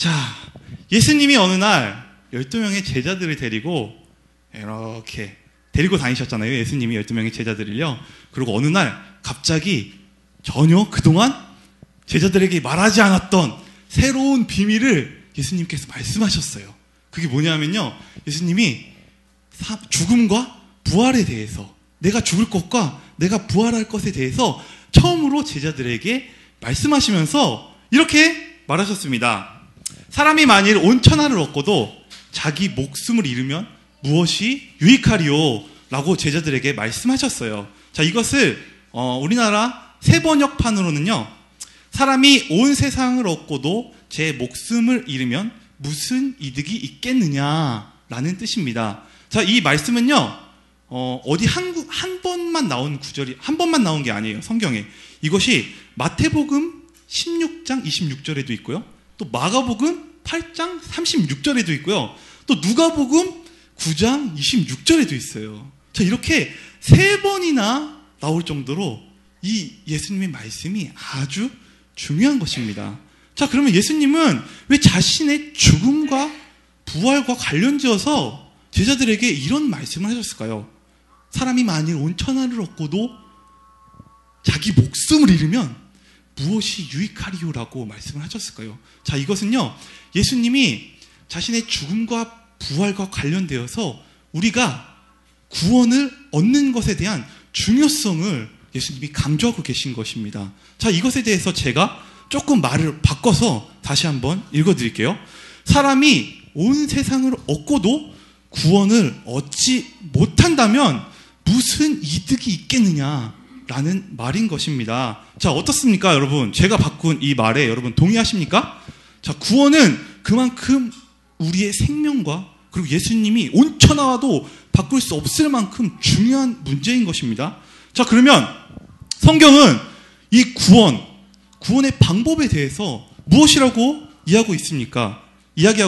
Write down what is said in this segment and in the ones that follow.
자, 예수님이 어느 날 12명의 제자들을 데리고 이렇게 데리고 다니셨잖아요. 예수님이 12명의 제자들을요. 그리고 어느 날 갑자기 전혀 그동안 제자들에게 말하지 않았던 새로운 비밀을 예수님께서 말씀하셨어요. 그게 뭐냐면요, 예수님이 죽음과 부활에 대해서, 내가 죽을 것과 내가 부활할 것에 대해서 처음으로 제자들에게 말씀하시면서 이렇게 말하셨습니다. 사람이 만일 온 천하를 얻고도 자기 목숨을 잃으면 무엇이 유익하리요? 라고 제자들에게 말씀하셨어요. 자, 이것을 우리나라 새번역판으로는요, 사람이 온 세상을 얻고도 제 목숨을 잃으면 무슨 이득이 있겠느냐라는 뜻입니다. 자, 이 말씀은요, 어디 한 번만 나온 구절이, 한 번만 나온 게 아니에요, 성경에. 이것이 마태복음 16장 26절에도 있고요, 또 마가복음 8장 36절에도 있고요, 또 누가복음 9장 26절에도 있어요. 자, 이렇게 3번이나 나올 정도로 이 예수님의 말씀이 아주 중요한 것입니다. 자, 그러면 예수님은 왜 자신의 죽음과 부활과 관련지어서 제자들에게 이런 말씀을 하셨을까요? 사람이 만일 온 천하를 얻고도 자기 목숨을 잃으면 무엇이 유익하리요라고 말씀을 하셨을까요? 자, 이것은요, 예수님이 자신의 죽음과 부활과 관련되어서 우리가 구원을 얻는 것에 대한 중요성을 예수님이 강조하고 계신 것입니다. 자, 이것에 대해서 제가 조금 말을 바꿔서 다시 한번 읽어드릴게요. 사람이 온 세상을 얻고도 구원을 얻지 못한다면 무슨 이득이 있겠느냐라는 말인 것입니다. 자, 어떻습니까, 여러분? 제가 바꾼 이 말에 여러분 동의하십니까? 자, 구원은 그만큼 우리의 생명과 그리고 예수님이 온 천하와도 바꿀 수 없을 만큼 중요한 문제인 것입니다. 자, 그러면 성경은 이 구원의 방법에 대해서 무엇이라고 이야기하고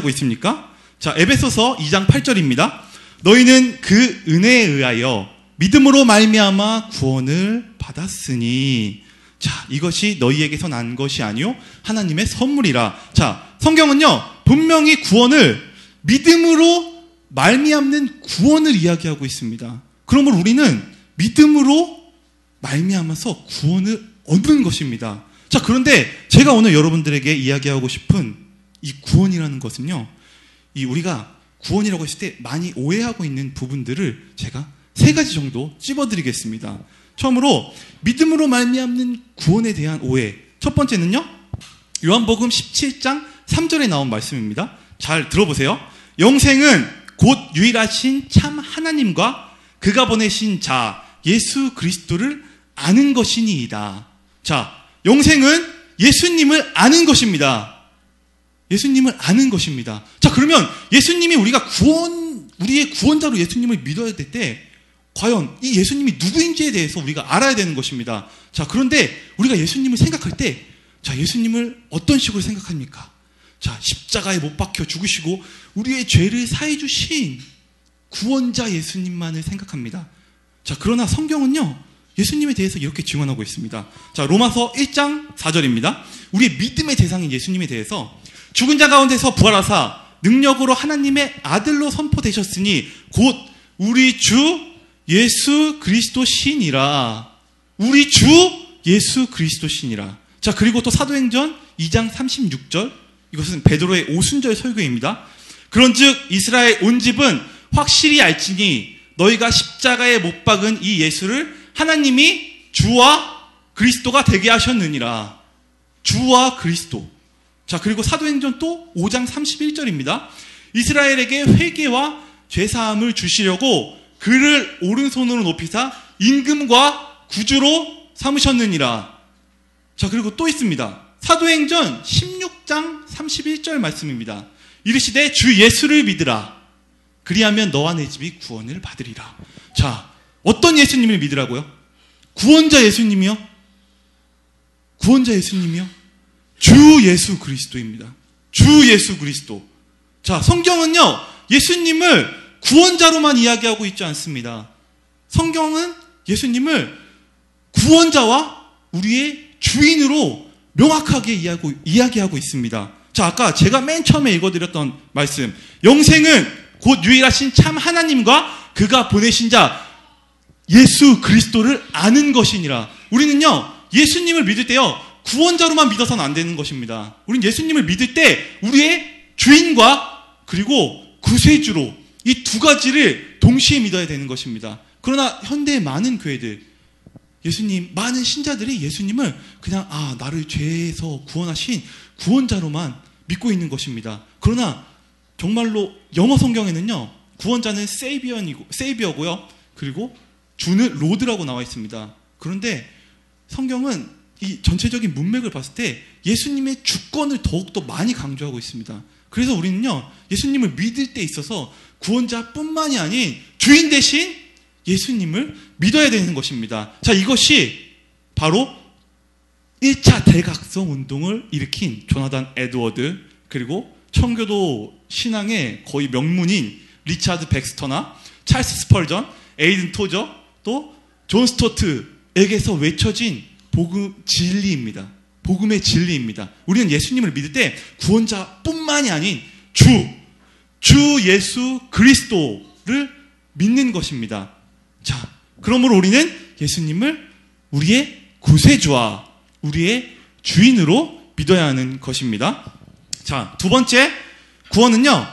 있습니까? 자, 에베소서 2장 8절입니다. 너희는 그 은혜에 의하여 믿음으로 말미암아 구원을 받았으니, 자, 이것이 너희에게서 난 것이 아니요 하나님의 선물이라. 자, 성경은요, 분명히 구원을 믿음으로 말미암는 구원을 이야기하고 있습니다. 그러므로 우리는 믿음으로 말미암아서 구원을 얻는 것입니다. 자, 그런데 제가 오늘 여러분들에게 이야기하고 싶은 이 구원이라는 것은요, 이 우리가 구원이라고 했을 때 많이 오해하고 있는 부분들을 제가 3가지 정도 찝어드리겠습니다. 처음으로 믿음으로 말미암는 구원에 대한 오해. 첫 번째는요, 요한복음 17장 3절에 나온 말씀입니다. 잘 들어보세요. 영생은 곧 유일하신 참 하나님과 그가 보내신 자 예수 그리스도를 아는 것이니이다. 자, 영생은 예수님을 아는 것입니다. 예수님을 아는 것입니다. 자, 그러면 예수님이 우리의 구원자로 예수님을 믿어야 될 때 과연 이 예수님이 누구인지에 대해서 우리가 알아야 되는 것입니다. 자, 그런데 우리가 예수님을 생각할 때, 자, 예수님을 어떤 식으로 생각합니까? 자, 십자가에 못 박혀 죽으시고 우리의 죄를 사해 주신 구원자 예수님만을 생각합니다. 자, 그러나 성경은요, 예수님에 대해서 이렇게 증언하고 있습니다. 자, 로마서 1장 4절입니다. 우리의 믿음의 대상인 예수님에 대해서 죽은 자 가운데서 부활하사 능력으로 하나님의 아들로 선포되셨으니 곧 우리 주 예수 그리스도 신이라. 우리 주 예수 그리스도 신이라. 자, 그리고 또 사도행전 2장 36절, 이것은 베드로의 오순절 설교입니다. 그런즉 이스라엘 온 집은 확실히 알지니 너희가 십자가에 못 박은 이 예수를 하나님이 주와 그리스도가 되게 하셨느니라. 주와 그리스도. 자, 그리고 사도행전 또 5장 31절입니다. 이스라엘에게 회개와 죄사함을 주시려고 그를 오른손으로 높이사 임금과 구주로 삼으셨느니라. 자, 그리고 또 있습니다. 사도행전 16장 31절 말씀입니다. 이르시되 주 예수를 믿으라. 그리하면 너와 내 집이 구원을 받으리라. 자, 어떤 예수님을 믿으라고요? 구원자 예수님이요? 구원자 예수님이요? 주 예수 그리스도입니다. 주 예수 그리스도. 자, 성경은요, 예수님을 구원자로만 이야기하고 있지 않습니다. 성경은 예수님을 구원자와 우리의 주인으로 명확하게 이야기하고 있습니다. 자, 아까 제가 맨 처음에 읽어드렸던 말씀, 영생은 곧 유일하신 참 하나님과 그가 보내신 자 예수 그리스도를 아는 것이니라. 우리는요, 예수님을 믿을 때요, 구원자로만 믿어서는 안 되는 것입니다. 우리는 예수님을 믿을 때 우리의 주인과 그리고 구세주로 이 두 가지를 동시에 믿어야 되는 것입니다. 그러나 현대의 많은 교회들, 많은 신자들이 예수님을 그냥 나를 죄에서 구원하신 구원자로만 믿고 있는 것입니다. 그러나 정말로 영어 성경에는요, 구원자는 세이비어고요, 그리고 주는 로드라고 나와 있습니다. 그런데 성경은 이 전체적인 문맥을 봤을 때 예수님의 주권을 더욱더 많이 강조하고 있습니다. 그래서 우리는요, 예수님을 믿을 때 있어서 구원자뿐만이 아닌 주인 대신 예수님을 믿어야 되는 것입니다. 자, 이것이 바로 1차 대각성 운동을 일으킨 조나단 에드워드, 그리고 청교도 신앙의 거의 명문인 리차드 백스터나 찰스 스펄전, 에이든 토저, 또 존 스토트에게서 외쳐진 진리입니다. 복음의 진리입니다. 우리는 예수님을 믿을 때 구원자뿐만이 아닌 주 예수 그리스도를 믿는 것입니다. 자, 그러므로 우리는 예수님을 우리의 구세주와 우리의 주인으로 믿어야 하는 것입니다. 자, 두 번째, 구원은요,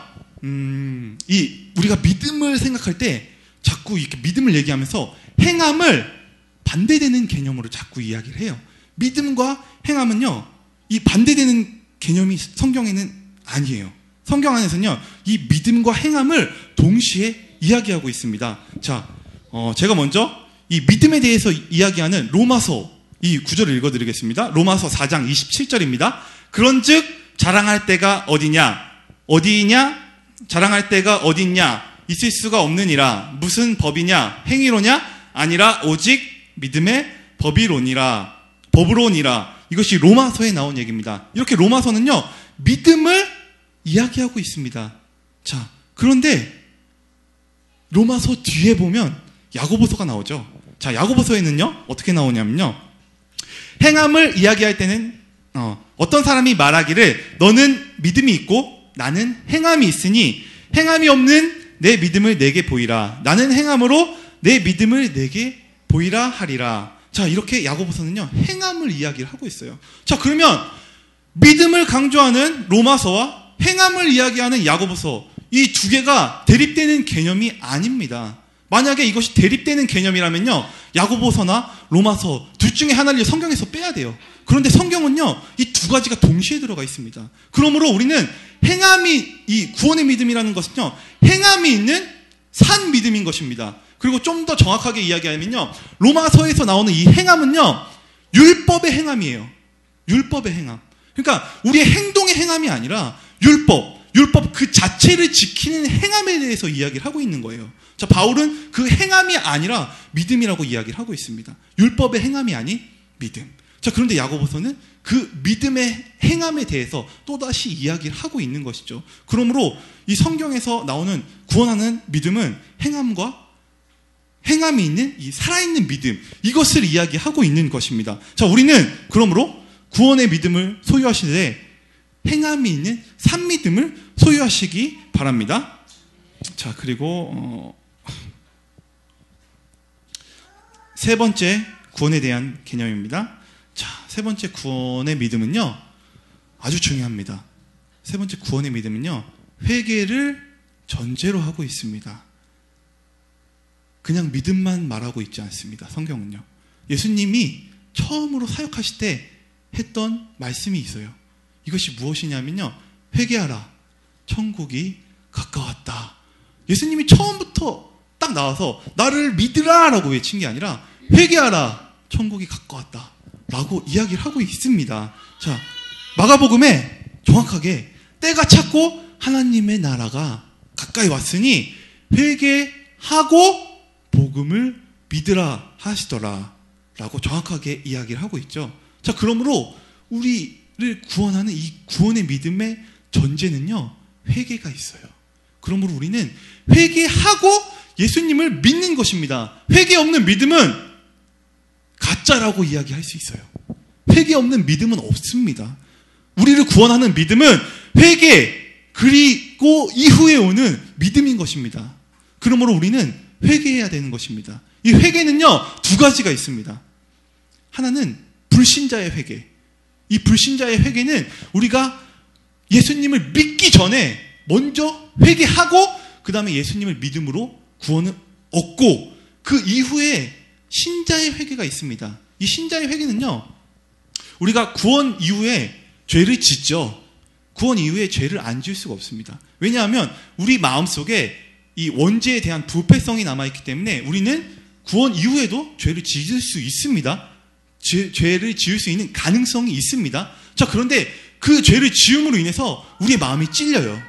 우리가 믿음을 생각할 때 자꾸 이렇게 믿음을 얘기하면서 행함을 반대되는 개념으로 자꾸 이야기를 해요. 믿음과 행함은요, 이 반대되는 개념이 성경에는 아니에요. 성경 안에서는요, 이 믿음과 행함을 동시에 이야기하고 있습니다. 자, 제가 먼저 이 믿음에 대해서 이야기하는 로마서 이 구절을 읽어드리겠습니다. 로마서 4장 27절입니다. 그런즉 자랑할 때가 어디냐? 자랑할 때가 어딨냐? 있을 수가 없느니라. 무슨 법이냐? 행위로냐? 아니라 오직 믿음의 법으로니라. 이것이 로마서에 나온 얘기입니다. 이렇게 로마서는요, 믿음을 이야기하고 있습니다. 자, 그런데 로마서 뒤에 보면 야고보서가 나오죠. 자, 야고보서에는요, 어떻게 나오냐면요, 행함을 이야기할 때는 어떤 사람이 말하기를 너는 믿음이 있고 나는 행함이 있으니 행함이 없는 내 믿음을 내게 보이라. 나는 행함으로 내 믿음을 내게 보이라 하리라. 자, 이렇게 야고보서는요, 행함을 이야기를 하고 있어요. 자, 그러면 믿음을 강조하는 로마서와 행함을 이야기하는 야고보서, 이 두 개가 대립되는 개념이 아닙니다. 만약에 이것이 대립되는 개념이라면요, 야고보서나 로마서 둘 중에 하나를 성경에서 빼야 돼요. 그런데 성경은요, 이 두 가지가 동시에 들어가 있습니다. 그러므로 우리는 이 구원의 믿음이라는 것은요, 행함이 있는 산 믿음인 것입니다. 그리고 좀 더 정확하게 이야기하면요, 로마서에서 나오는 이 행함은요, 율법의 행함이에요. 율법의 행함. 그러니까 우리의 행동의 행함이 아니라 율법 그 자체를 지키는 행함에 대해서 이야기를 하고 있는 거예요. 자, 바울은 그 행함이 아니라 믿음이라고 이야기를 하고 있습니다. 율법의 행함이 아닌 믿음. 자, 그런데 야고보서는 그 믿음의 행함에 대해서 또다시 이야기를 하고 있는 것이죠. 그러므로 이 성경에서 나오는 구원하는 믿음은 행함이 있는 이 살아있는 믿음, 이것을 이야기하고 있는 것입니다. 자, 우리는 그러므로 구원의 믿음을 소유하시되 행함이 있는 산 믿음을 소유하시기 바랍니다. 자, 그리고 세 번째 구원에 대한 개념입니다. 자, 세 번째 구원의 믿음은요, 아주 중요합니다. 세 번째 구원의 믿음은요, 회개를 전제로 하고 있습니다. 그냥 믿음만 말하고 있지 않습니다. 성경은요, 예수님이 처음으로 사역하실 때 했던 말씀이 있어요. 이것이 무엇이냐면요, 회개하라, 천국이 가까웠다. 예수님이 처음부터 딱 나와서 나를 믿으라 라고 외친 게 아니라 회개하라, 천국이 가까웠다 라고 이야기를 하고 있습니다. 자, 마가복음에 정확하게 때가 찼고 하나님의 나라가 가까이 왔으니 회개하고 복음을 믿으라 하시더라 라고 정확하게 이야기를 하고 있죠. 자, 그러므로 우리를 구원하는 이 구원의 믿음의 전제는요, 회개가 있어요. 그러므로 우리는 회개하고 예수님을 믿는 것입니다. 회개 없는 믿음은 가짜라고 이야기할 수 있어요. 회개 없는 믿음은 없습니다. 우리를 구원하는 믿음은 회개, 그리고 이후에 오는 믿음인 것입니다. 그러므로 우리는 회개해야 되는 것입니다. 이 회개는요, 두 가지가 있습니다. 하나는 불신자의 회개. 이 불신자의 회개는 우리가 예수님을 믿기 전에 먼저 회개하고 그 다음에 예수님을 믿음으로 구원을 얻고 그 이후에 신자의 회개가 있습니다. 이 신자의 회개는요, 우리가 구원 이후에 죄를 짓죠. 구원 이후에 죄를 안 지을 수가 없습니다. 왜냐하면 우리 마음속에 이 원죄에 대한 부패성이 남아있기 때문에 우리는 구원 이후에도 죄를 지을 수 있습니다. 죄를 지을 수 있는 가능성이 있습니다. 자, 그런데 그 죄를 지음으로 인해서 우리의 마음이 찔려요.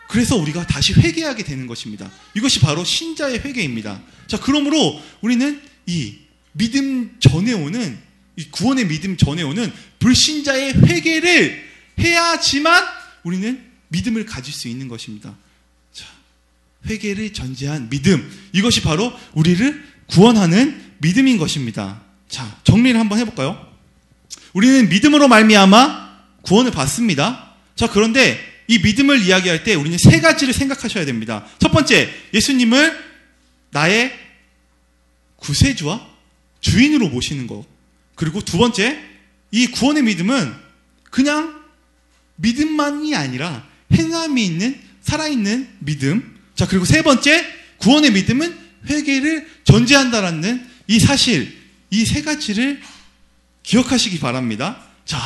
그래서 우리가 다시 회개하게 되는 것입니다. 이것이 바로 신자의 회개입니다. 자, 그러므로 우리는 이 믿음 전에 오는, 이 구원의 믿음 전에 오는 불신자의 회개를 해야지만 우리는 믿음을 가질 수 있는 것입니다. 자, 회개를 전제한 믿음, 이것이 바로 우리를 구원하는 믿음인 것입니다. 자, 정리를 한번 해볼까요? 우리는 믿음으로 말미암아 구원을 받습니다. 자, 그런데 이 믿음을 이야기할 때 우리는 세 가지를 생각하셔야 됩니다. 첫 번째, 예수님을 나의 구세주와 주인으로 모시는 것. 그리고 두 번째, 이 구원의 믿음은 그냥 믿음만이 아니라 행함이 있는 살아있는 믿음. 자, 그리고 세 번째, 구원의 믿음은 회개를 전제한다라는 이 사실, 이 세 가지를 기억하시기 바랍니다. 자,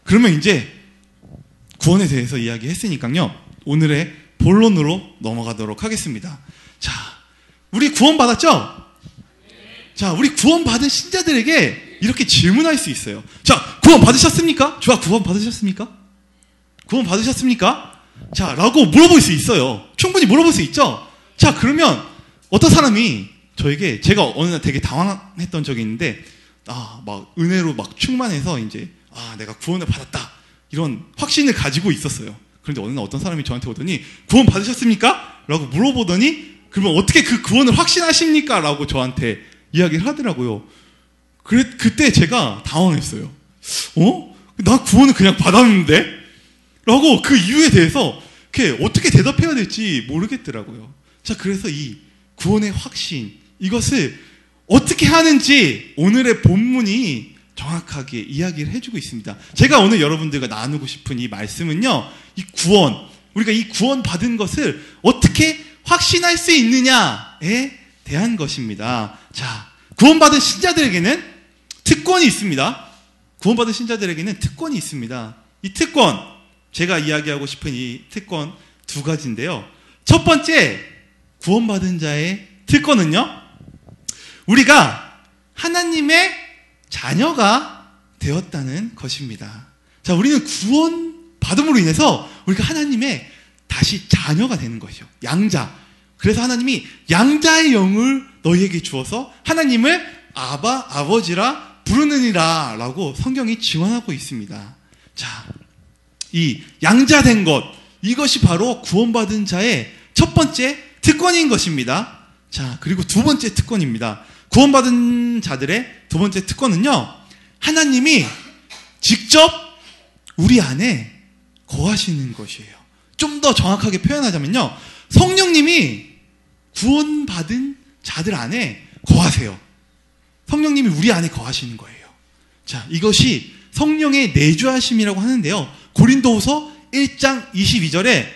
그러면 이제 구원에 대해서 이야기했으니까요, 오늘의 본론으로 넘어가도록 하겠습니다. 자, 우리 구원 받았죠? 자, 우리 구원 받은 신자들에게 이렇게 질문할 수 있어요. 자, 구원 받으셨습니까? 좋아, 구원 받으셨습니까? 구원 받으셨습니까? 자, 라고 물어볼 수 있어요. 충분히 물어볼 수 있죠? 자, 그러면 어떤 사람이 저에게, 제가 어느 날 되게 당황했던 적이 있는데, 막 은혜로 막 충만해서 이제, 내가 구원을 받았다, 이런 확신을 가지고 있었어요. 그런데 어느 날 어떤 사람이 저한테 오더니, 구원 받으셨습니까? 라고 물어보더니, 그러면 어떻게 그 구원을 확신하십니까? 라고 저한테 이야기를 하더라고요. 그때 제가 당황했어요. 나 구원을 그냥 받았는데? 라고 그 이유에 대해서 어떻게 대답해야 될지 모르겠더라고요. 자, 그래서 이 구원의 확신, 이것을 어떻게 하는지 오늘의 본문이 정확하게 이야기를 해주고 있습니다. 제가 오늘 여러분들과 나누고 싶은 이 말씀은요, 이 구원, 우리가 이 구원 받은 것을 어떻게 확신할 수 있느냐에 대한 것입니다. 자, 구원받은 신자들에게는 특권이 있습니다. 구원받은 신자들에게는 특권이 있습니다. 이 특권, 제가 이야기하고 싶은 이 특권 두 가지인데요. 첫 번째, 구원받은 자의 특권은요, 우리가 하나님의 자녀가 되었다는 것입니다. 자, 우리는 구원받음으로 인해서 우리가 하나님의 다시 자녀가 되는 것이요. 양자. 그래서 하나님이 양자의 영을 너희에게 주어서 하나님을 아바, 아버지라 부르느니라 라고 성경이 증언하고 있습니다. 자, 이 양자된 것, 이것이 바로 구원받은 자의 첫 번째 특권인 것입니다. 자, 그리고 두 번째 특권입니다. 구원받은 자들의 두 번째 특권은요, 하나님이 직접 우리 안에 거하시는 것이에요. 좀 더 정확하게 표현하자면요, 성령님이 구원받은 자들 안에 거하세요. 성령님이 우리 안에 거하시는 거예요. 자, 이것이 성령의 내주하심이라고 하는데요, 고린도후서 1장 22절에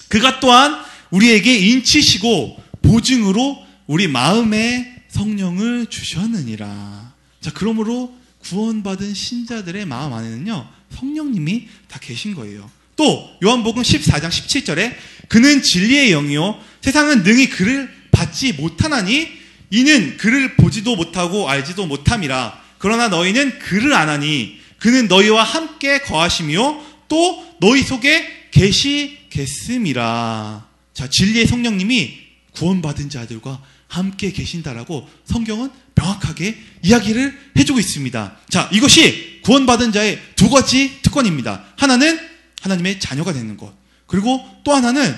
그가 또한 우리에게 인치시고 보증으로 우리 마음에 성령을 주셨느니라. 자, 그러므로 구원받은 신자들의 마음 안에는요, 성령님이 다 계신 거예요. 또 요한복음 14장 17절에 그는 진리의 영이요 세상은 능히 그를 받지 못하나니 이는 그를 보지도 못하고 알지도 못함이라. 그러나 너희는 그를 아나니 그는 너희와 함께 거하시며 또 너희 속에 계시겠음이라. 자, 진리의 성령님이 구원받은 자들과 함께 계신다라고 성경은 명확하게 이야기를 해주고 있습니다. 자, 이것이 구원받은 자의 두 가지 특권입니다. 하나는 하나님의 자녀가 되는 것, 그리고 또 하나는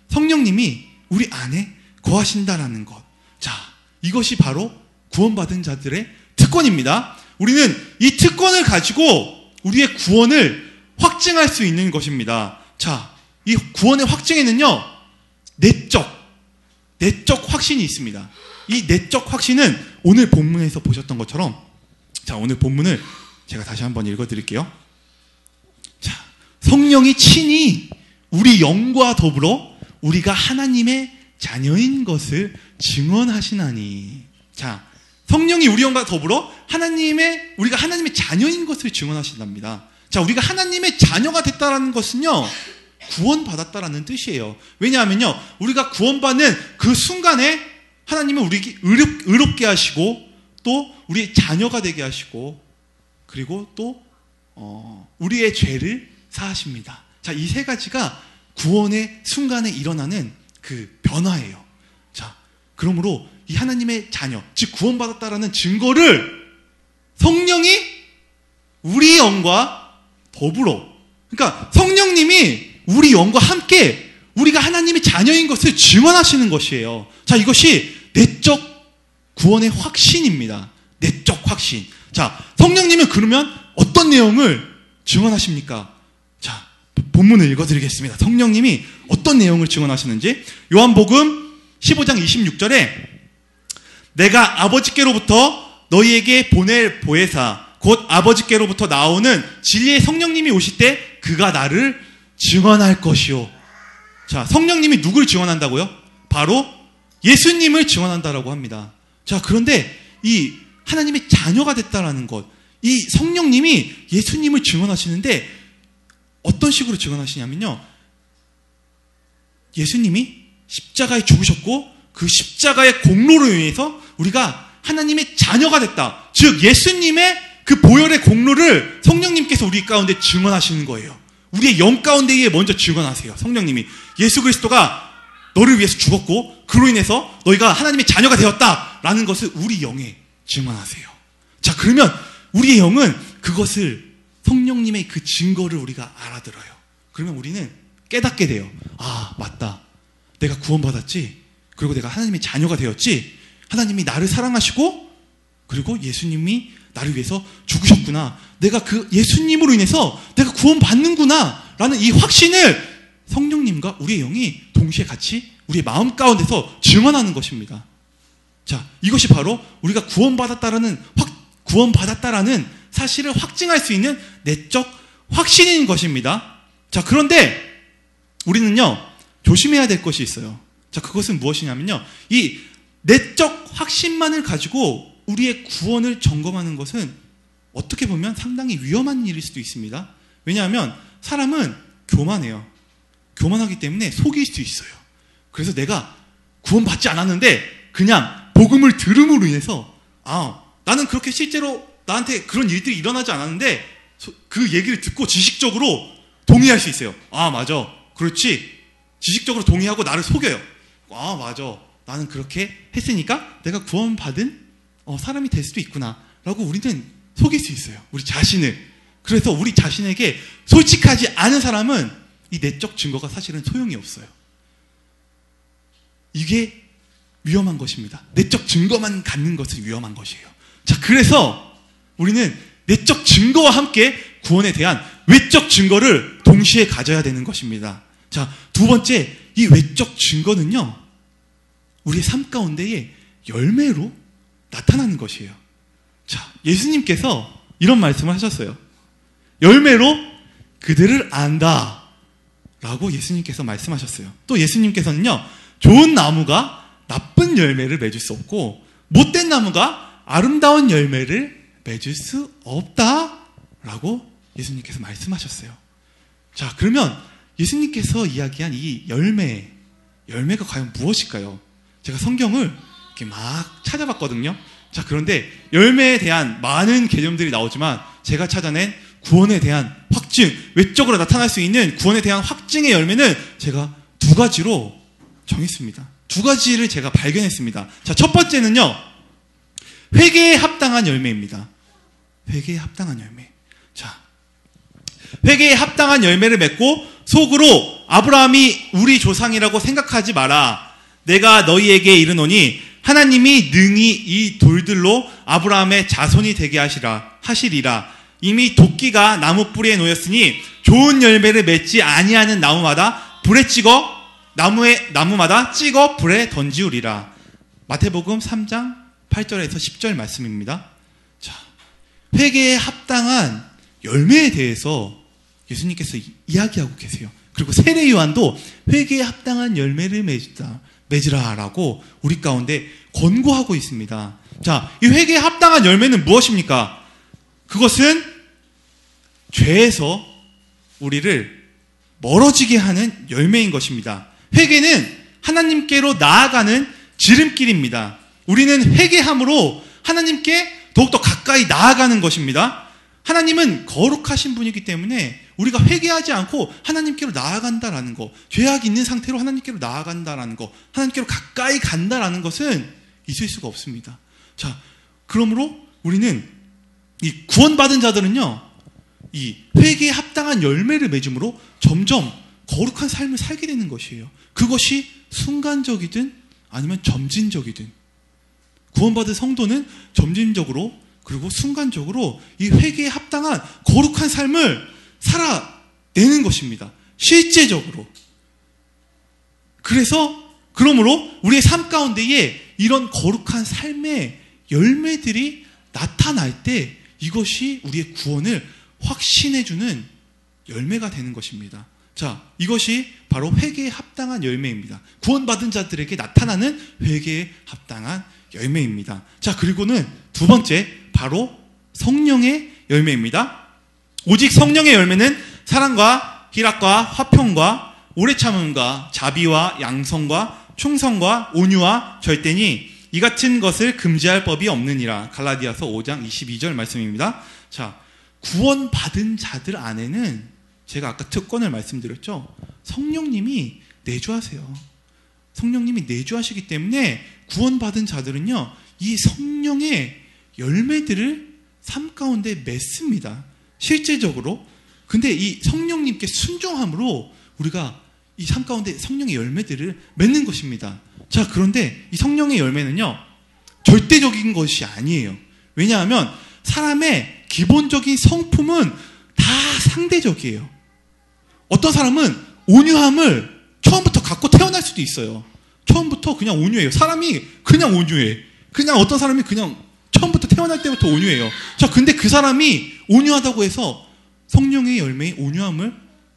성령님이 우리 안에 거하신다라는 것. 자, 이것이 바로 구원받은 자들의 특권입니다. 우리는 이 특권을 가지고 우리의 구원을 확증할 수 있는 것입니다. 자, 이 구원의 확증에는요, 내적 확신이 있습니다. 이 내적 확신은 오늘 본문에서 보셨던 것처럼, 자, 오늘 본문을 제가 다시 한번 읽어드릴게요. 자, 성령이 친히 우리 영과 더불어 우리가 하나님의 자녀인 것을 증언하시나니. 자, 성령이 우리 영과 더불어 우리가 하나님의 자녀인 것을 증언하신답니다. 자, 우리가 하나님의 자녀가 됐다라는 것은요, 구원받았다라는 뜻이에요. 왜냐하면요, 우리가 구원받는 그 순간에 하나님은 우리에게 의롭게 하시고, 또 우리의 자녀가 되게 하시고, 그리고 또 우리의 죄를 사하십니다. 자, 이 세 가지가 구원의 순간에 일어나는 그 변화예요. 자, 그러므로 이 하나님의 자녀, 즉 구원받았다라는 증거를 성령이 우리 영과 더불어, 그러니까 성령님이 우리 영과 함께 우리가 하나님의 자녀인 것을 증언하시는 것이에요. 자, 이것이 내적 구원의 확신입니다. 내적 확신. 자, 성령님은 그러면 어떤 내용을 증언하십니까? 자, 본문을 읽어드리겠습니다. 성령님이 어떤 내용을 증언하시는지. 요한복음 15장 26절에 내가 아버지께로부터 너희에게 보낼 보혜사 곧 아버지께로부터 나오는 진리의 성령님이 오실 때 그가 나를 증언할 것이요. 자, 성령님이 누굴 증언한다고요? 바로 예수님을 증언한다라고 합니다. 자, 그런데 이 하나님의 자녀가 됐다라는 것, 이 성령님이 예수님을 증언하시는데 어떤 식으로 증언하시냐면요, 예수님이 십자가에 죽으셨고 그 십자가의 공로로 인해서 우리가 하나님의 자녀가 됐다. 즉 예수님의 그 보혈의 공로를 성령님께서 우리 가운데 증언하시는 거예요. 우리의 영 가운데에 먼저 증언하세요. 성령님이 예수 그리스도가 너를 위해서 죽었고 그로 인해서 너희가 하나님의 자녀가 되었다라는 것을 우리 영에 증언하세요. 자, 그러면 우리의 영은 그것을, 성령님의 그 증거를 우리가 알아들어요. 그러면 우리는 깨닫게 돼요. 아, 맞다. 내가 구원받았지. 그리고 내가 하나님의 자녀가 되었지. 하나님이 나를 사랑하시고 그리고 예수님이 나를 위해서 죽으셨구나. 내가 그 예수님으로 인해서 내가 구원받는구나 라는 이 확신을 성령님과 우리의 영이 동시에 같이 우리의 마음 가운데서 증언하는 것입니다. 자, 이것이 바로 우리가 구원받았다라는 사실을 확증할 수 있는 내적 확신인 것입니다. 자, 그런데 우리는요, 조심해야 될 것이 있어요. 자, 그것은 무엇이냐면요, 이 내적 확신만을 가지고 우리의 구원을 점검하는 것은 어떻게 보면 상당히 위험한 일일 수도 있습니다. 왜냐하면 사람은 교만해요. 교만하기 때문에 속일 수 있어요. 그래서 내가 구원받지 않았는데 그냥 복음을 들음으로 인해서 나는 그렇게 실제로 나한테 그런 일들이 일어나지 않았는데 그 얘기를 듣고 지식적으로 동의할 수 있어요. 맞아. 그렇지. 지식적으로 동의하고 나를 속여요. 맞아. 나는 그렇게 했으니까 내가 구원받은 사람이 될 수도 있구나 라고 우리는 속일 수 있어요. 우리 자신을. 그래서 우리 자신에게 솔직하지 않은 사람은 이 내적 증거가 사실은 소용이 없어요. 이게 위험한 것입니다. 내적 증거만 갖는 것은 위험한 것이에요. 자, 그래서 우리는 내적 증거와 함께 구원에 대한 외적 증거를 동시에 가져야 되는 것입니다. 자, 두 번째, 이 외적 증거는요, 우리의 삶 가운데에 열매로 나타나는 것이에요. 자, 예수님께서 이런 말씀을 하셨어요. 열매로 그들을 안다 라고 예수님께서 말씀하셨어요. 또 예수님께서는요, 좋은 나무가 나쁜 열매를 맺을 수 없고 못된 나무가 아름다운 열매를 맺을 수 없다 라고 예수님께서 말씀하셨어요. 자, 그러면 예수님께서 이야기한 이 열매가 과연 무엇일까요? 제가 성경을 이렇게 막 찾아봤거든요. 자, 그런데 열매에 대한 많은 개념들이 나오지만 제가 찾아낸 구원에 대한 확증, 외적으로 나타날 수 있는 구원에 대한 확증의 열매는 제가 두 가지로 정했습니다. 두 가지를 제가 발견했습니다. 자, 첫 번째는요, 회개에 합당한 열매입니다. 회개에 합당한 열매. 자, 회개에 합당한 열매를 맺고 속으로 아브라함이 우리 조상이라고 생각하지 마라. 내가 너희에게 이르노니 하나님이 능히 이 돌들로 아브라함의 자손이 되게 하시리라. 이미 도끼가 나무 뿌리에 놓였으니 좋은 열매를 맺지 아니하는 나무마다 찍어 불에 던지우리라. 마태복음 3장 8절에서 10절 말씀입니다. 자, 회개에 합당한 열매에 대해서 예수님께서 이야기하고 계세요. 그리고 세례 요한도 회개에 합당한 열매를 맺으라라고 우리 가운데 권고하고 있습니다. 자, 이 회개에 합당한 열매는 무엇입니까? 그것은 죄에서 우리를 멀어지게 하는 열매인 것입니다. 회개는 하나님께로 나아가는 지름길입니다. 우리는 회개함으로 하나님께 더욱더 가까이 나아가는 것입니다. 하나님은 거룩하신 분이기 때문에 우리가 회개하지 않고 하나님께로 나아간다라는 것, 죄악이 있는 상태로 하나님께로 나아간다라는 것, 하나님께로 가까이 간다라는 것은 있을 수가 없습니다. 자, 그러므로 우리는 이 구원받은 자들은요, 이 회개에 합당한 열매를 맺음으로 점점 거룩한 삶을 살게 되는 것이에요. 그것이 순간적이든 아니면 점진적이든, 구원받은 성도는 점진적으로 그리고 순간적으로 이 회개에 합당한 거룩한 삶을 살아내는 것입니다. 실제적으로. 그러므로 우리의 삶 가운데에 이런 거룩한 삶의 열매들이 나타날 때 이것이 우리의 구원을 확신해주는 열매가 되는 것입니다. 자, 이것이 바로 회개에 합당한 열매입니다. 구원받은 자들에게 나타나는 회개에 합당한 열매입니다. 자, 그리고는 두 번째, 바로 성령의 열매입니다. 오직 성령의 열매는 사랑과 희락과 화평과 오래 참음과 자비와 양성과 충성과 온유와 절대니 이 같은 것을 금지할 법이 없느니라. 갈라디아서 5장 22절 말씀입니다. 자, 구원받은 자들 안에는 제가 아까 특권을 말씀드렸죠. 성령님이 내주하세요. 성령님이 내주하시기 때문에 구원받은 자들은요, 이 성령의 열매들을 삶 가운데 맺습니다. 실제적으로. 근데 이 성령님께 순종함으로 우리가 이 삶 가운데 성령의 열매들을 맺는 것입니다. 자, 그런데 이 성령의 열매는요, 절대적인 것이 아니에요. 왜냐하면 사람의 기본적인 성품은 다 상대적이에요. 어떤 사람은 온유함을 처음부터 갖고 태어날 수도 있어요. 처음부터 그냥 온유해요. 사람이 그냥 온유해. 그냥 어떤 사람이 그냥 처음부터 태어날 때부터 온유해요. 자, 근데 그 사람이 온유하다고 해서 성령의 열매인 온유함을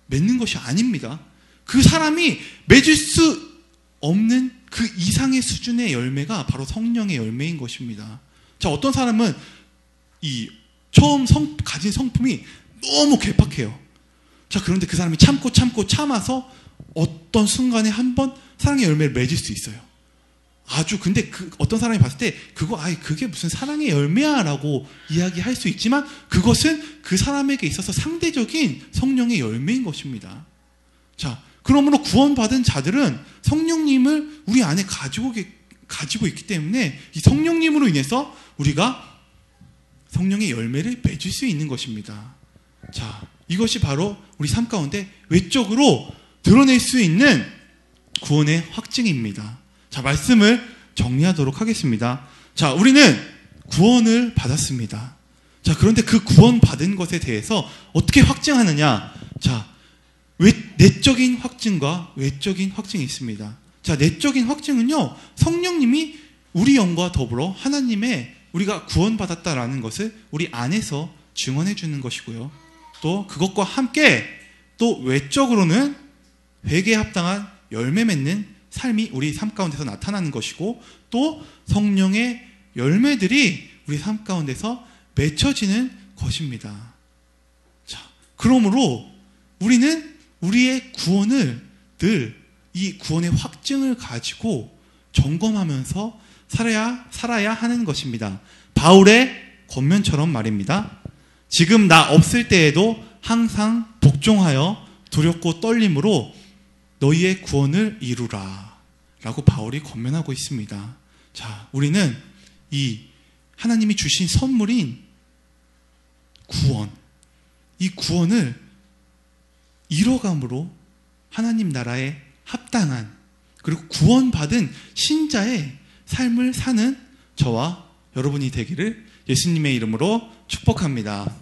맺는 것이 아닙니다. 그 사람이 맺을 수 없는 그 이상의 수준의 열매가 바로 성령의 열매인 것입니다. 자, 어떤 사람은 이 처음 가진 성품이 너무 괴팍해요. 자, 그런데 그 사람이 참아서 어떤 순간에 한번 사랑의 열매를 맺을 수 있어요. 근데 어떤 사람이 봤을 때 그게 무슨 사랑의 열매야 라고 이야기할 수 있지만 그것은 그 사람에게 있어서 상대적인 성령의 열매인 것입니다. 자, 그러므로 구원받은 자들은 성령님을 우리 안에 가지고 있기 때문에 이 성령님으로 인해서 우리가 성령의 열매를 맺을 수 있는 것입니다. 자, 이것이 바로 우리 삶 가운데 외적으로 드러낼 수 있는 구원의 확증입니다. 자, 말씀을 정리하도록 하겠습니다. 자, 우리는 구원을 받았습니다. 자, 그런데 그 구원받은 것에 대해서 어떻게 확증하느냐? 자, 내적인 확증과 외적인 확증이 있습니다. 자, 내적인 확증은요, 성령님이 우리 영과 더불어 하나님의 우리가 구원받았다라는 것을 우리 안에서 증언해 주는 것이고요. 또 그것과 함께 또 외적으로는 회개에 합당한 열매 맺는 삶이 우리 삶 가운데서 나타나는 것이고, 또 성령의 열매들이 우리 삶 가운데서 맺혀지는 것입니다. 자, 그러므로 우리는 우리의 구원을 늘 이 구원의 확증을 가지고 점검하면서 살아야 하는 것입니다. 바울의 권면처럼 말입니다. 지금 나 없을 때에도 항상 복종하여 두렵고 떨림으로 너희의 구원을 이루라 라고 바울이 권면하고 있습니다. 자, 우리는 이 하나님이 주신 선물인 구원, 이 구원을 이뤄감으로 하나님 나라에 합당한, 그리고 구원받은 신자의 삶을 사는 저와 여러분이 되기를 예수님의 이름으로 축복합니다.